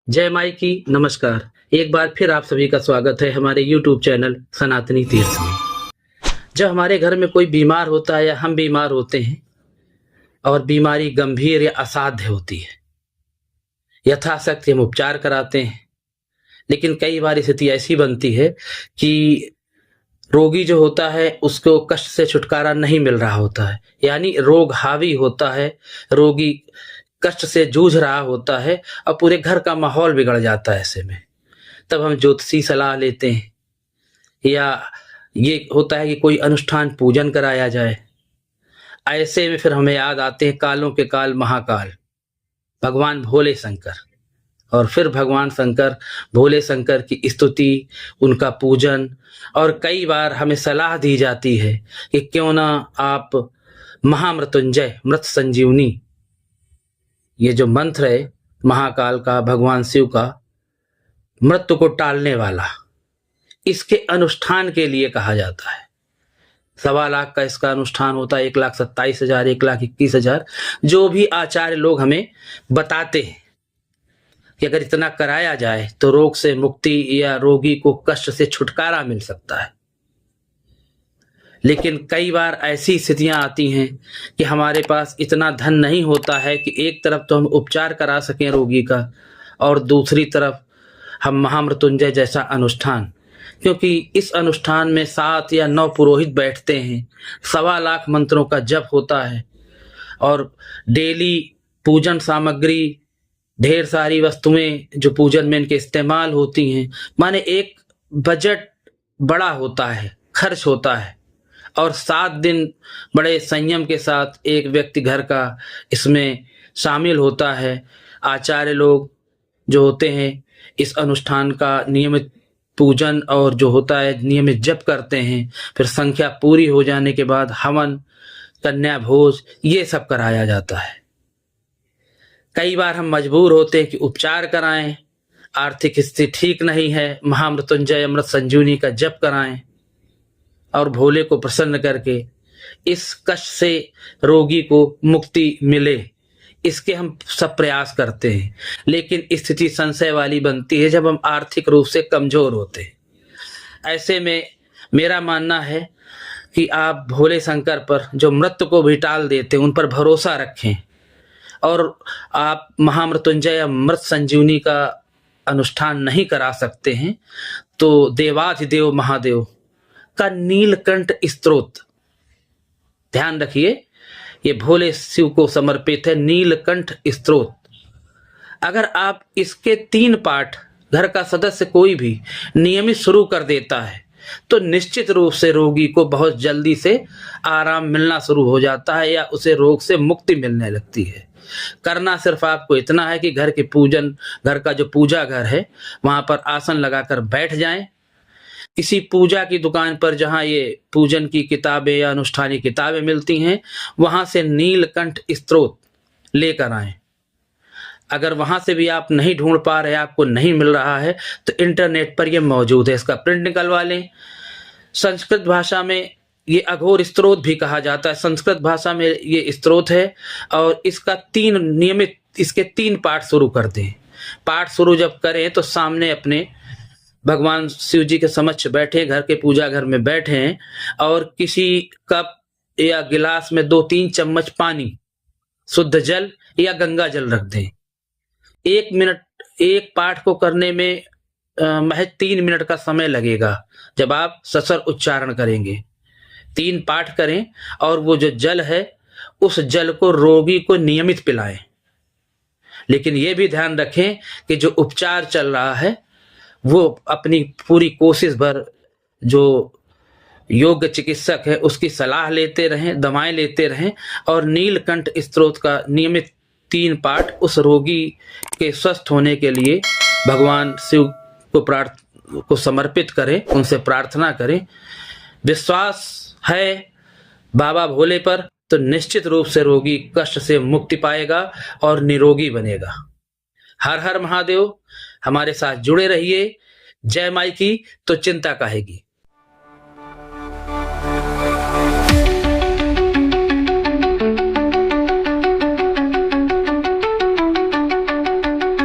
जय माई की नमस्कार। एक बार फिर आप सभी का स्वागत है हमारे YouTube चैनल सनातनी तीर्थ में। जब हमारे घर में कोई बीमार होता है या हम बीमार होते हैं और बीमारी गंभीर या असाध्य होती है, यथाशक्ति हम उपचार कराते हैं, लेकिन कई बार स्थिति ऐसी बनती है कि रोगी जो होता है उसको कष्ट से छुटकारा नहीं मिल रहा होता है, यानी रोग हावी होता है, रोगी कष्ट से जूझ रहा होता है और पूरे घर का माहौल बिगड़ जाता है। ऐसे में तब हम ज्योतिषी सलाह लेते हैं या ये होता है कि कोई अनुष्ठान पूजन कराया जाए। ऐसे में फिर हमें याद आते हैं कालों के काल महाकाल भगवान भोले शंकर, और फिर भगवान शंकर भोले शंकर की स्तुति, उनका पूजन, और कई बार हमें सलाह दी जाती है कि क्यों ना आप महामृत्युंजय मृत संजीवनी, ये जो मंत्र है महाकाल का, भगवान शिव का, मृत्यु को टालने वाला, इसके अनुष्ठान के लिए कहा जाता है। 1.25 लाख का इसका अनुष्ठान होता है, 1,27,000, 1,21,000, जो भी आचार्य लोग हमें बताते हैं कि अगर इतना कराया जाए तो रोग से मुक्ति या रोगी को कष्ट से छुटकारा मिल सकता है। लेकिन कई बार ऐसी स्थितियां आती हैं कि हमारे पास इतना धन नहीं होता है कि एक तरफ तो हम उपचार करा सकें रोगी का और दूसरी तरफ हम महामृत्युंजय जैसा अनुष्ठान, क्योंकि इस अनुष्ठान में 7 या 9 पुरोहित बैठते हैं, 1.25 लाख मंत्रों का जप होता है और डेली पूजन सामग्री, ढेर सारी वस्तुएं जो पूजन में इनके इस्तेमाल होती हैं, माने एक बजट बड़ा होता है, खर्च होता है, और 7 दिन बड़े संयम के साथ एक व्यक्ति घर का इसमें शामिल होता है। आचार्य लोग जो होते हैं इस अनुष्ठान का नियमित पूजन और जो होता है नियमित जप करते हैं। फिर संख्या पूरी हो जाने के बाद हवन, कन्या भोज, ये सब कराया जाता है। कई बार हम मजबूर होते हैं कि उपचार कराएं, आर्थिक स्थिति ठीक नहीं है, महामृत्युंजय अमृत संजीवनी का जप कराएं और भोले को प्रसन्न करके इस कष्ट से रोगी को मुक्ति मिले, इसके हम सब प्रयास करते हैं। लेकिन स्थिति संशय वाली बनती है जब हम आर्थिक रूप से कमजोर होते हैं। ऐसे में मेरा मानना है कि आप भोले शंकर पर, जो मृत्यु को भी टाल देते हैं, उन पर भरोसा रखें और आप महामृत्युंजय या मृत संजीवनी का अनुष्ठान नहीं करा सकते हैं तो देवाधिदेव महादेव का नीलकंठ स्तोत्र, ध्यान रखिए ये भोले शिव को समर्पित है, नीलकंठ स्तोत्र। अगर आप इसके 3 पाठ घर का सदस्य कोई भी नियमित शुरू कर देता है तो निश्चित रूप से रोगी को बहुत जल्दी से आराम मिलना शुरू हो जाता है या उसे रोग से मुक्ति मिलने लगती है। करना सिर्फ आपको इतना है कि घर के पूजन, घर का जो पूजा घर है वहां पर आसन लगाकर बैठ जाएं। किसी पूजा की दुकान पर जहां ये पूजन की किताबें या अनुष्ठानी किताबें मिलती हैं, वहां से नीलकंठ स्तोत्र लेकर आएं। अगर वहां से भी आप नहीं ढूंढ पा रहे, आपको नहीं मिल रहा है, तो इंटरनेट पर ये मौजूद है, इसका प्रिंट निकलवा लें। संस्कृत भाषा में ये अघोर स्तोत्र भी कहा जाता है, संस्कृत भाषा में ये स्तोत्र है और इसका 3 नियमित, इसके 3 पाठ शुरू कर दें। पाठ शुरू जब करें तो सामने अपने भगवान शिव जी के समक्ष बैठे, घर के पूजा घर में बैठे हैं और किसी कप या गिलास में 2-3 चम्मच पानी, शुद्ध जल या गंगा जल रख दें। 1 मिनट, एक पाठ को करने में महज 3 मिनट का समय लगेगा जब आप ससर उच्चारण करेंगे। 3 पाठ करें और वो जो जल है उस जल को रोगी को नियमित पिलाएं। लेकिन ये भी ध्यान रखें कि जो उपचार चल रहा है वो अपनी पूरी कोशिश भर जो योग्य चिकित्सक है उसकी सलाह लेते रहें, दवाएं लेते रहें और नीलकंठ स्तोत्र का नियमित 3 पाठ उस रोगी के स्वस्थ होने के लिए भगवान शिव को समर्पित करें, उनसे प्रार्थना करें। विश्वास है बाबा भोले पर तो निश्चित रूप से रोगी कष्ट से मुक्ति पाएगा और निरोगी बनेगा। हर हर महादेव। हमारे साथ जुड़े रहिए। जय माई की तो चिंता काहेगी।